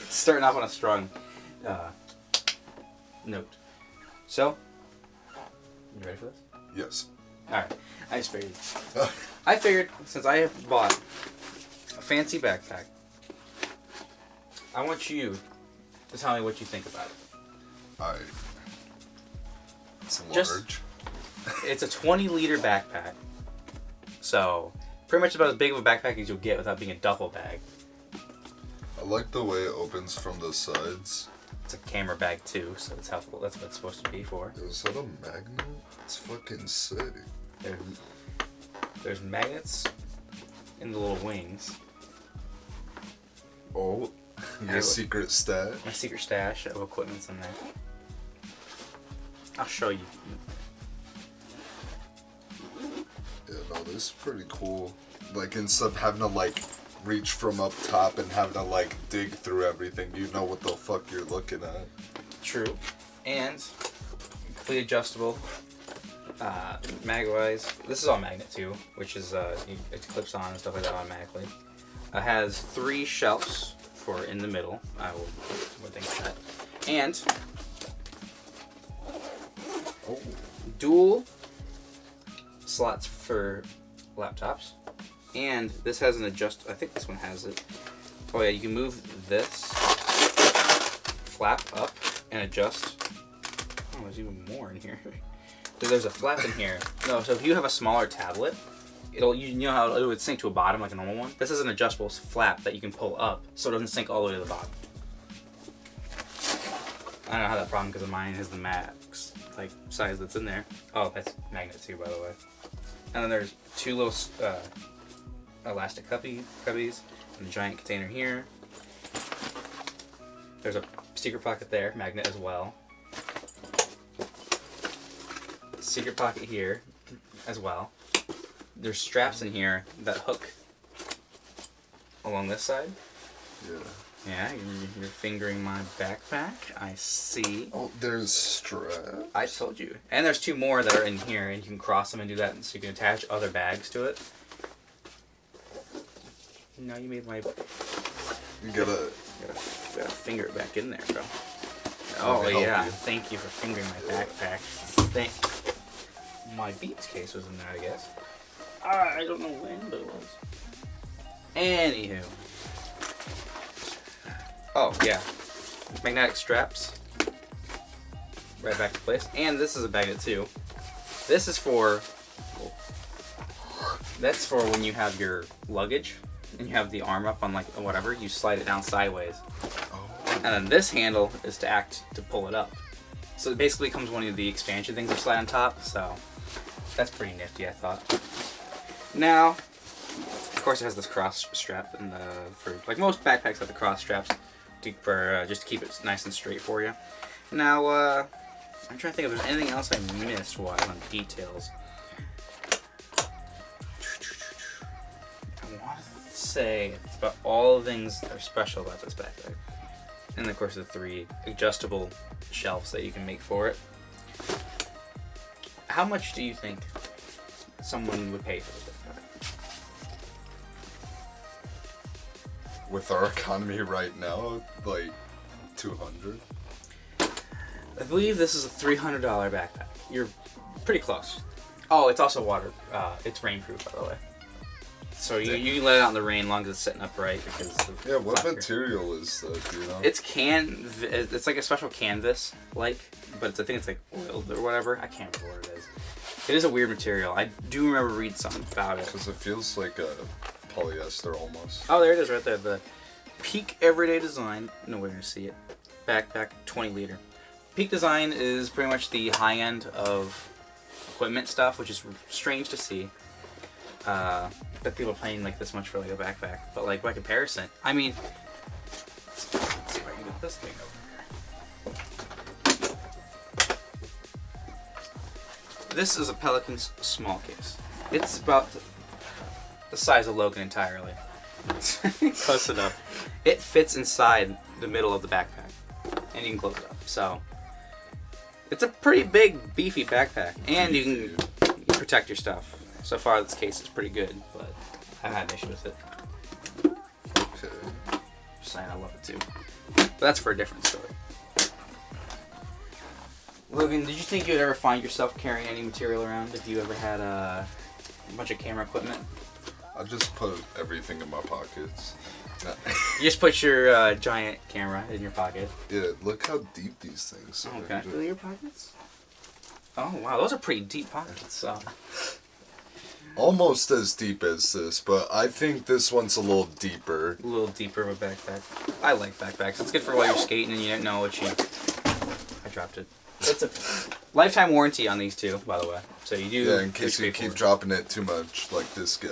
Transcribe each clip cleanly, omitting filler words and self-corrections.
Starting off on a strong note. So, you ready for this? Yes. Alright, I just figured. I figured, since I have bought a fancy backpack, I want you to tell me what you think about it. It's large. Just, it's a 20-liter backpack. So, pretty much about as big of a backpack as you'll get without being a duffel bag. I like the way it opens from the sides. It's a camera bag too, so it's helpful. That's what it's supposed to be for. Is that a magnet? It's fucking sick. There's magnets in the little wings. Oh, your secret stash? My secret stash of equipment's in there. I'll show you. Yeah, no, this is pretty cool. Like, instead of having to, like, reach from up top and having to, like, dig through everything, you know what the fuck you're looking at. True. And completely adjustable. Mag-wise, this is all magnet too, which is, it clips on and stuff like that automatically. It has 3 shelves for in the middle. I will think of that. And dual slots for laptops. And this has an I think this one has it. Oh yeah, you can move this flap up and adjust. Oh, there's even more in here. There's a flap in here. No, so if you have a smaller tablet, you know how it would sink to a bottom like a normal one? This is an adjustable flap that you can pull up so it doesn't sink all the way to the bottom. I don't know how that problem because mine has the max like size that's in there. Oh, that's magnet too, by the way. And then there's 2 little elastic cubbies and a giant container here. There's a secret pocket there, magnet as well. Secret pocket here as well. There's straps in here that hook along this side. Yeah. Yeah, you're fingering my backpack. I see. Oh, there's straps. I told you. And there's 2 more that are in here, and you can cross them and do that, so you can attach other bags to it. Now you made my... You gotta finger it back in there, bro. Oh, yeah. Thank you for fingering my backpack. My Beats case was in there, I guess. I don't know when, but it was. Anywho. Oh, yeah. Magnetic straps. Right back to place. And this is a magnet, too. This is for... That's for when you have your luggage and you have the arm up on, like, whatever. You slide it down sideways. And then this handle is to pull it up. So it basically becomes one of the expansion things that slide on top. So that's pretty nifty, I thought. Now, of course, it has this cross strap, and for like most backpacks have the cross straps just to keep it nice and straight for you. Now, I'm trying to think if there's anything else I missed while on details. I want to say it's about all the things that are special about this backpack. And of course the 3 adjustable shelves that you can make for it. How much do you think someone would pay for this backpack? With our economy right now, like 200. I believe this is a $300 backpack. You're pretty close. Oh, it's also it's rainproof, by the way. So you can let it out in the rain as long as it's sitting upright because yeah, what material is that, do you know? It's like a special canvas, but I think it's like oiled or whatever. I can't remember what it is. It is a weird material. I do remember reading something about it. Because it feels like a polyester almost. Oh, there it is right there. The Peak Everyday Design. No way to see it. Backpack, 20 liter. Peak Design is pretty much the high end of equipment stuff, which is strange to see. That people are paying like this much for like a backpack, but like by comparison, I mean, let's see if I can get this thing over here. This is a Pelican's small case. It's about the size of Logan entirely. Close enough. It fits inside the middle of the backpack, and you can close it up. So it's a pretty big, beefy backpack, and you can protect your stuff. So far, this case is pretty good, but I've had an issue with it. Okay. Just saying, I love it too. But that's for a different story. Logan, did you think you'd ever find yourself carrying any material around if you ever had a bunch of camera equipment? I just put everything in my pockets. You just put your giant camera in your pocket. Yeah, look how deep these things are. Oh, can I feel your pockets? Oh, wow, those are pretty deep pockets. Almost as deep as this, but I think this one's a little deeper. A little deeper of a backpack. I like backpacks. It's good for while you're skating and you don't know what you... I dropped it. It's a lifetime warranty on these two, by the way. So you do... Yeah, in case you keep dropping it too much, like this guy.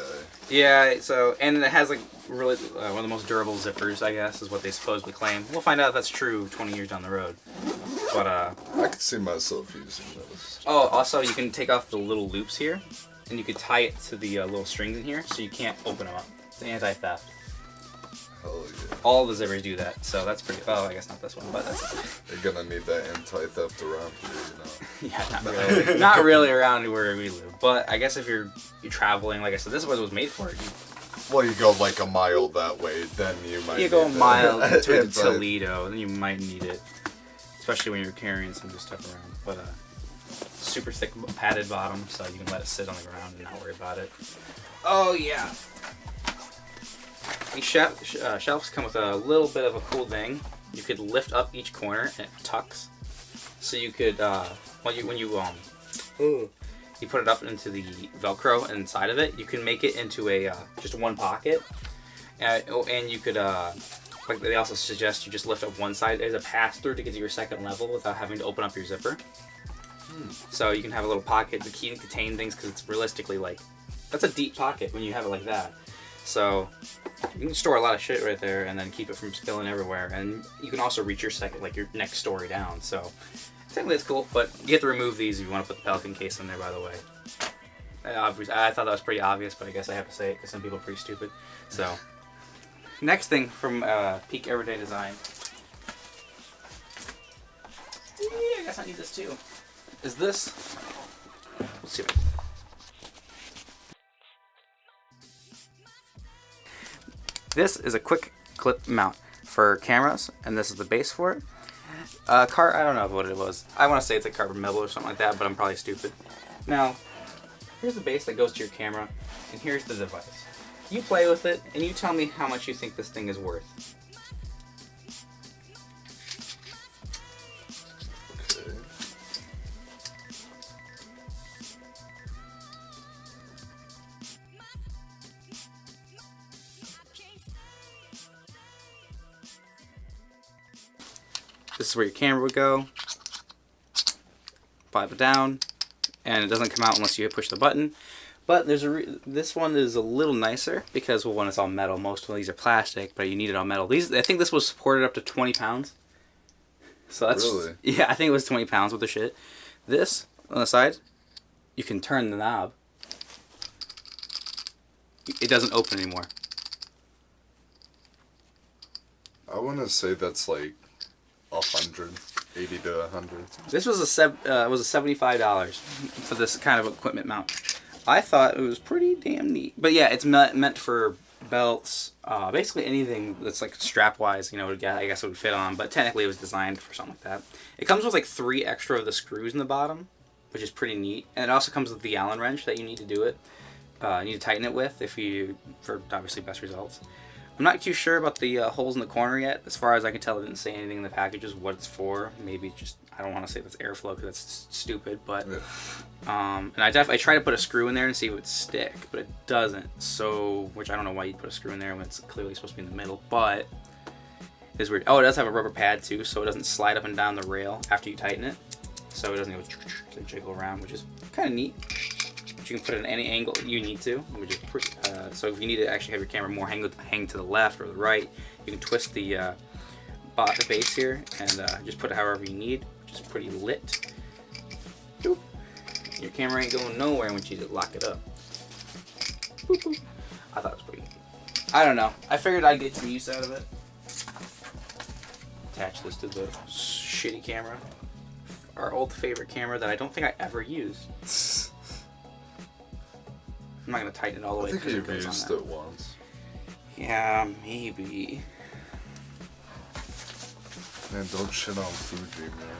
Yeah, so... And it has, like, really... one of the most durable zippers, I guess, is what they supposedly claim. We'll find out if that's true 20 years down the road. But, I could see myself using those. Oh, also, you can take off the little loops here. And you could tie it to the little strings in here, so you can't open them up. It's anti-theft. Hell yeah. All the zippers do that, so that's pretty... Oh, I guess not this one, but that's... You're gonna need that anti-theft around here, Yeah, not really. Not really around where we live. But I guess if you're traveling, like I said, this is what it was made for. Well, you go like a mile that way, then you might You go a need mile it. to Toledo, then you might need it. Especially when you're carrying some of this stuff around. But, super thick padded bottom, so you can let it sit on the ground and not worry about it. Oh yeah. These shelves come with a little bit of a cool thing. You could lift up each corner and it tucks. So you could when you put it up into the Velcro inside of it, you can make it into a just one pocket. And you could like they also suggest you just lift up one side. There's a pass through to get to your second level without having to open up your zipper. So you can have a little pocket to contain things because it's realistically like that's a deep pocket when you have it like that. So you can store a lot of shit right there and then keep it from spilling everywhere. And you can also reach your your next story down. So technically it's cool, but you have to remove these if you want to put the Pelican case in there. By the way, I thought that was pretty obvious, but I guess I have to say it because some people are pretty stupid. So next thing from Peak Everyday Design. Yeah, I guess I need this too. Is this? Let's see. This is a quick clip mount for cameras, and this is the base for it. I don't know what it was. I want to say it's a carbon metal or something like that, but I'm probably stupid. Now, here's the base that goes to your camera, and here's the device. You play with it, and you tell me how much you think this thing is worth. This is where your camera would go. Pop it down, and it doesn't come out unless you push the button. But there's this one is a little nicer because, well, one, it's all metal. Most of these are plastic, but you need it all metal. I think this was supported up to 20 pounds. So that's really? Yeah, I think it was 20 pounds with the shit. This on the side, you can turn the knob. It doesn't open anymore. I want to say that's like 100, 80 to 100. This was $75 for this kind of equipment mount. I thought it was pretty damn neat. But yeah, it's meant for belts, basically anything that's like strap wise, you know, I guess it would fit on. But technically, it was designed for something like that. It comes with like 3 extra of the screws in the bottom, which is pretty neat. And it also comes with the Allen wrench that you need to do it. You need to tighten it with for obviously best results. I'm not too sure about the holes in the corner yet. As far as I can tell, it didn't say anything in the packages what it's for. Maybe just, I don't want to say that's airflow because that's stupid, but and I tried to put a screw in there and see if it would stick, but it doesn't. So, which I don't know why you'd put a screw in there when it's clearly supposed to be in the middle, but it's weird. Oh, it does have a rubber pad too, so it doesn't slide up and down the rail after you tighten it. So it doesn't go jiggle around, which is kind of neat. You can put it in any angle you need to, which is pretty, so if you need to actually have your camera more hang to the left or the right, you can twist the base here and just put it however you need, which is pretty lit. Boop. Your camera ain't going nowhere once you lock it up. Boop, boop. I thought it was pretty neat. I don't know. I figured I'd get some use out of it. Attach this to the shitty camera. Our old favorite camera that I don't think I ever used. I'm not going to tighten it all the way. I think you've used it once. Yeah, maybe. Man, don't shit on Fuji, man.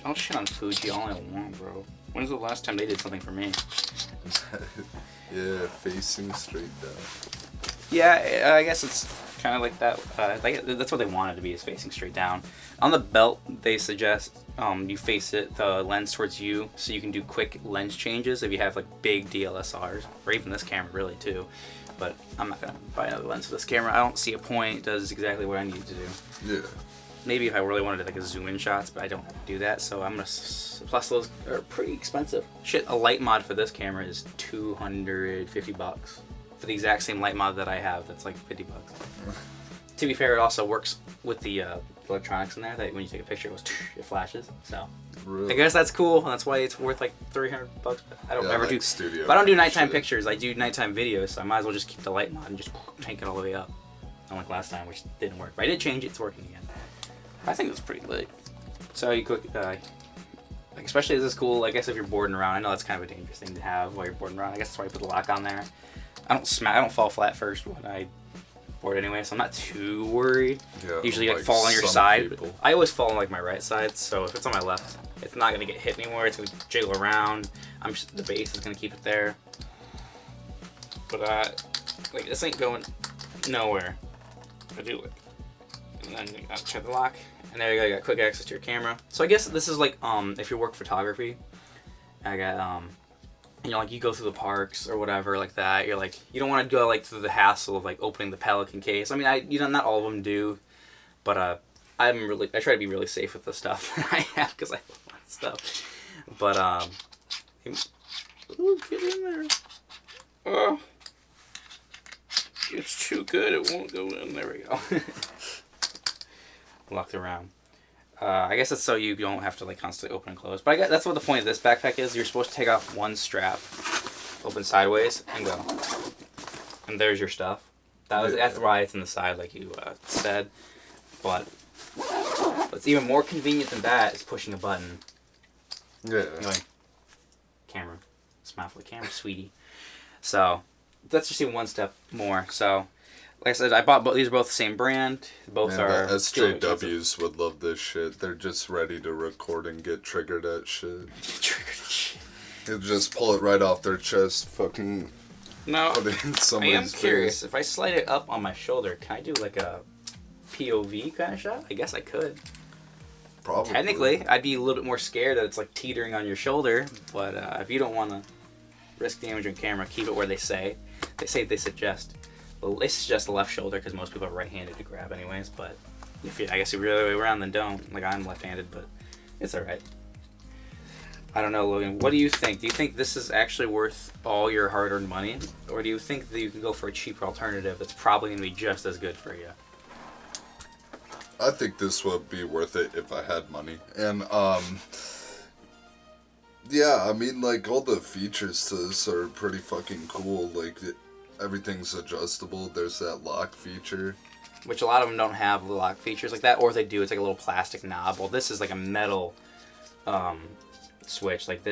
I'll shit on Fuji all I want, bro. When's the last time they did something for me? Yeah, facing straight down. Yeah, I guess it's kind of like that. That's what they want it to be, is facing straight down. On the belt, they suggest you face the lens towards you, so you can do quick lens changes if you have like big DLSRs, or even this camera really too. But I'm not gonna buy another lens for this camera. I don't see a point. It does exactly what I need to do. Yeah. Maybe if I really wanted to like a zoom in shots, but I don't do that, so I'm gonna. Plus those are pretty expensive. Shit, a light mod for this camera is $250 for the exact same light mod that I have. That's like $50. To be fair, it also works with the electronics in there. That when you take a picture, it flashes. So Really? I guess that's cool. And that's why it's worth like $300. But I don't ever like do. studio. But I don't do nighttime shit. pictures. I do nighttime videos, so I might as well just keep the light mod and just tank it all the way up. Unlike last time, which didn't work. But I did change it. It's working again. I think it's pretty lit. So you cook, like especially this is cool. I guess if you're boarding around, I know that's kind of a dangerous thing to have while you're boarding around. I guess that's why I put the lock on there. I don't fall flat first when I board anyway, so I'm not too worried. Yeah, Usually you like fall on your some side. people. I always fall on like my right side, so if it's on my left, it's not gonna get hit anywhere. It's gonna jiggle around. The base is gonna keep it there. But like this ain't going nowhere. I do it, and then you gotta check the lock, and there you go. You got quick access to your camera. So I guess this is like if you work photography. I got you go through the parks or whatever like that. You're like, you don't want to go like through the hassle of like opening the Pelican case. I mean, not all of them do, but I try to be really safe with the stuff that I have because I have a lot of stuff. But ooh, get in there. Oh, it's too good. It won't go in. There we go. Locked around. I guess that's so you don't have to like constantly open and close. But I guess that's what the point of this backpack is. You're supposed to take off one strap, open sideways, and go. And there's your stuff. That's why it's in the side, like you said. But what's even more convenient than that is pushing a button. Yeah. Going, camera, smile for the camera, sweetie. So that's just even one step more. So. Like I said, I bought these are both the same brand. Both are. The SJWs would love this shit. They're just ready to record and get triggered at shit. Triggered at shit. They just pull it right off their chest, fucking. No, put it in I somebody's am curious. face. If I slide it up on my shoulder, can I do like a POV kind of shot? I guess I could. Probably. Technically, I'd be a little bit more scared that it's like teetering on your shoulder. But if you don't want to risk damaging camera, keep it where they say. They suggest. Well, they suggest the left shoulder because most people are right-handed to grab anyways, but I guess if you're the other way around, then don't. Like, I'm left-handed, but it's alright. I don't know, Logan. What do you think? Do you think this is actually worth all your hard-earned money? Or do you think that you can go for a cheaper alternative that's probably going to be just as good for you? I think this would be worth it if I had money. And, yeah, I mean, like, all the features to this are pretty fucking cool. Like, everything's adjustable. There's that lock feature. Which a lot of them don't have the lock features like that, or if they do, it's like a little plastic knob. Well, this is like a metal switch. Like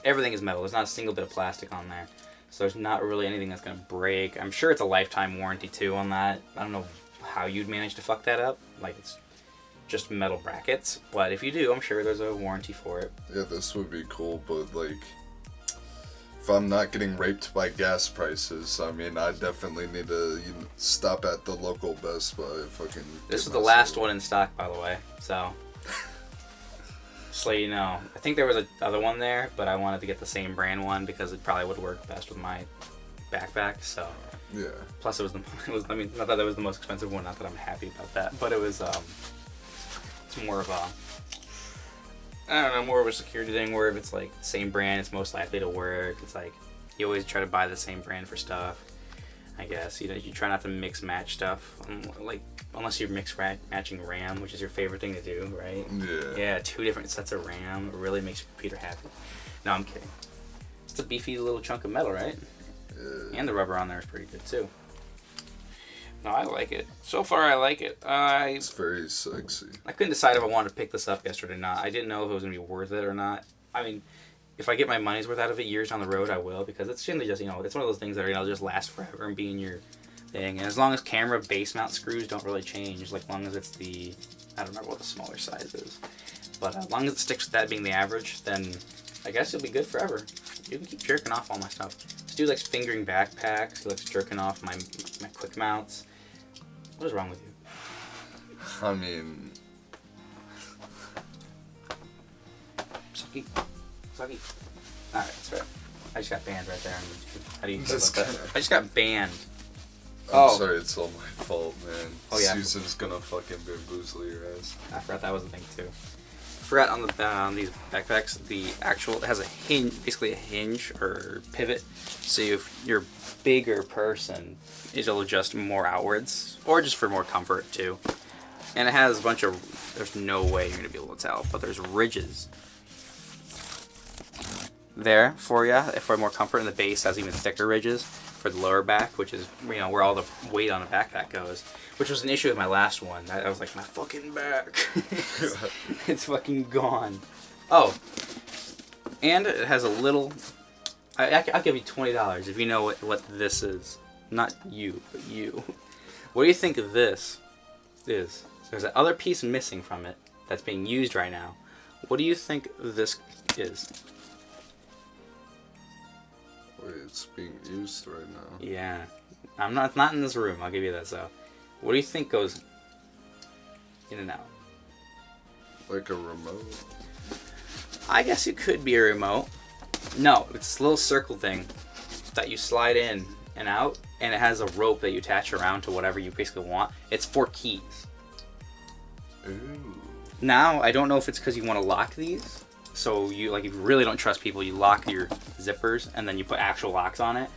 everything is metal. There's not a single bit of plastic on there, so there's not really anything that's gonna break. I'm sure it's a lifetime warranty too on that. I don't know how you'd manage to fuck that up. Like it's just metal brackets, but if you do, I'm sure there's a warranty for it. Yeah, this would be cool, but like, if I'm not getting raped by gas prices, I mean, I definitely need to stop at the local Best Buy. Fucking. This is the last one in stock, by the way. So, just so you know, I think there was another one there, but I wanted to get the same brand one because it probably would work best with my backpack. So. Yeah. Plus, I mean, not that it was the most expensive one. Not that I'm happy about that, but it was. It's more of a. I don't know, more of a security thing where if it's like the same brand, it's most likely to work. It's like you always try to buy the same brand for stuff. I guess you try not to mix match stuff, like unless you're matching RAM, which is your favorite thing to do, right? Yeah. Yeah, 2 different sets of RAM. It really makes your computer happy. No, I'm kidding. It's a beefy little chunk of metal, right? Yeah. And the rubber on there is pretty good too. No, I like it. So far, I like it. It's very sexy. I couldn't decide if I wanted to pick this up yesterday or not. I didn't know if it was going to be worth it or not. I mean, if I get my money's worth out of it years down the road, I will, because it's generally just, it's one of those things that just last forever and be in your thing. And as long as camera base mount screws don't really change, like long as it's the, I don't remember what the smaller size is. But as long as it sticks with that being the average, then I guess it'll be good forever. You can keep jerking off all my stuff. This dude likes fingering backpacks. He likes jerking off my quick mounts. What is wrong with you? I mean... Sucky. Sucky. Alright, that's fair. I just got banned right there. How do you feel Just about that? I just got banned. I'm sorry, it's all my fault, man. Oh, yeah. Susan's gonna fucking bamboozle your ass. I forgot that was a thing too. I forgot on these backpacks, it has a hinge, basically a hinge or pivot. So if you're a bigger person, it'll adjust more outwards, or just for more comfort too. And it has a bunch of, there's no way you're gonna be able to tell, but there's ridges there for you for more comfort, and the base has even thicker ridges for the lower back, which is, you know, where all the weight on a backpack goes, which was an issue with my last one. I was like, my fucking back. It's fucking gone. Oh, and it has a little, I'll give you $20 if you know what this is. Not you, but you. What do you think of this is? There's that other piece missing from it that's being used right now. What do you think this is? Wait, it's being used right now. Yeah. It's not in this room, I'll give you that, so. What do you think goes in and out? Like a remote? I guess it could be a remote. No, it's this little circle thing that you slide in and out, and it has a rope that you attach around to whatever you basically want. It's 4 keys. Ooh. Now, I don't know if it's because you want to lock these. So you, like, if you really don't trust people, you lock your zippers and then you put actual locks on it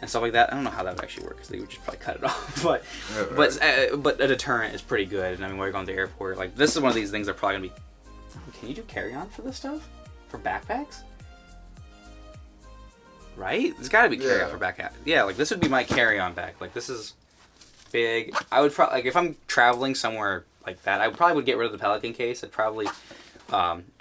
and stuff like that. I don't know how that would actually work because they would just probably cut it off. But Yeah, right. but a deterrent is pretty good. And I mean, when you're going to the airport, like, this is one of these things that are probably gonna be. Oh, can you do carry-on for this stuff? For backpacks? Right? There's got to be carry-on for backpack. Yeah, like this would be my carry-on bag. Like this is big. I would probably, like, if I'm traveling somewhere like that, I probably would get rid of the Pelican case. I'd probably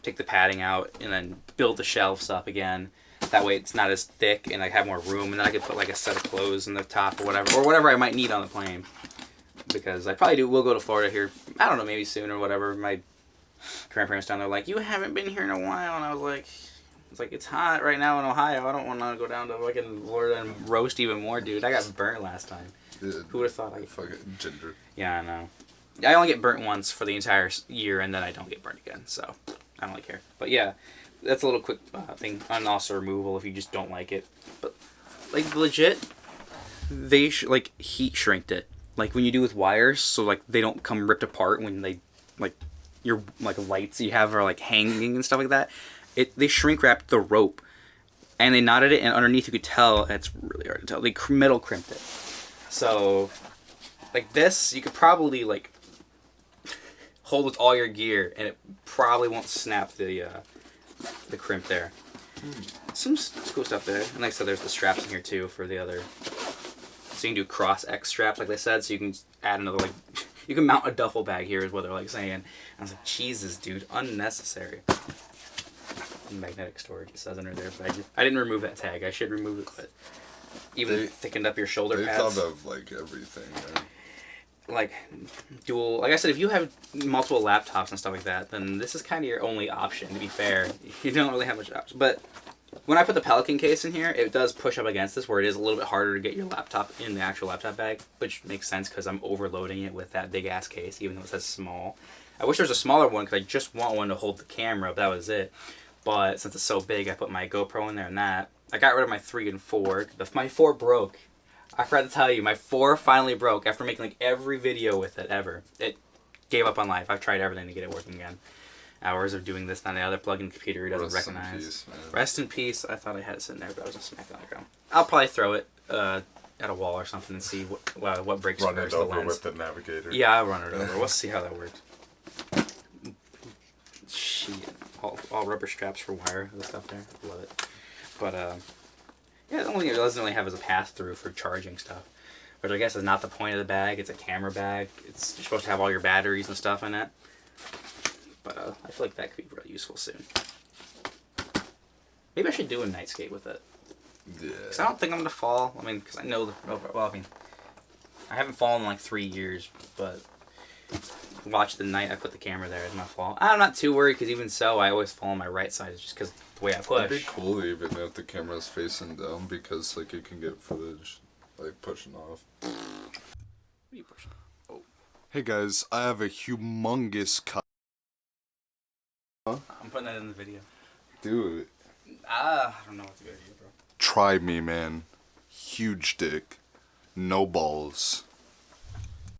take the padding out and then build the shelves up again. That way it's not as thick and I have more room, and then I could put like a set of clothes in the top or whatever I might need on the plane. Because I probably will go to Florida here, I don't know, maybe soon or whatever. My grandparents down there were like, you haven't been here in a while, and I was like, it's hot right now in Ohio. I don't want to go down to fucking Florida and roast even more, dude. I got burnt last time. Yeah, who would have thought I fucking ginger. Yeah, I know. I only get burnt once for the entire year, and then I don't get burnt again, so I don't really care. But yeah, that's a little quick thing on also removal if you just don't like it. But like legit, they like heat shrinked it, like when you do with wires, so like they don't come ripped apart when they like your like lights you have are like hanging and stuff like that. They shrink wrapped the rope, and they knotted it, and underneath you could tell, and it's really hard to tell, they metal crimped it. So like this, you could probably like hold with all your gear, and it probably won't snap the crimp there. Some cool stuff there. And like I said, there's the straps in here too for the other. So you can do cross X straps, like they said. So you can add another, like, you can mount a duffel bag here, is what they're like saying. And I was like, Jesus, dude, unnecessary. Magnetic storage, it says under there, but I didn't remove that tag. I should remove it, but even thickened up your shoulder pads. They thought of like everything, man. Like dual, like I said, if you have multiple laptops and stuff like that, then this is kind of your only option, to be fair. You don't really have much option. But when I put the Pelican case in here, it does push up against this, where it is a little bit harder to get your laptop in the actual laptop bag, which makes sense because I'm overloading it with that big ass case, even though it says small. I wish there was a smaller one because I just want one to hold the camera, but that was it. But since it's so big, I put my GoPro in there and that. I got rid of my 3 and 4. My 4 broke. I forgot to tell you, my 4 finally broke after making like every video with it ever. It gave up on life. I've tried everything to get it working again. Hours of doing this, then the other plug-in computer doesn't recognize. Rest in peace, man. Rest in peace. I thought I had it sitting there, but I was just smacking on the ground. I'll probably throw it at a wall or something and see what breaks Run first. it over the lens. with the navigator. Yeah, I'll run it over. We'll see how that works. Shit. All rubber straps for wire and stuff there. Love it. But yeah, the only thing it doesn't really have is a pass-through for charging stuff, which I guess is not the point of the bag. It's a camera bag. You're supposed to have all your batteries and stuff in it. But I feel like that could be really useful soon. Maybe I should do a night skate with it. Yeah. Because I don't think I'm going to fall. I mean, because I know I haven't fallen in like 3 years, but watch the night I put the camera there. It's my fault. I'm not too worried because even so, I always fall on my right side just because the way I push. It'd be cool even if the camera's facing down because like you can get footage like pushing off. What are you pushing? Oh. Hey guys, I have a humongous cock. Huh? I'm putting that in the video. Do it. I don't know what to go to, bro. Try me, man. Huge dick. No balls.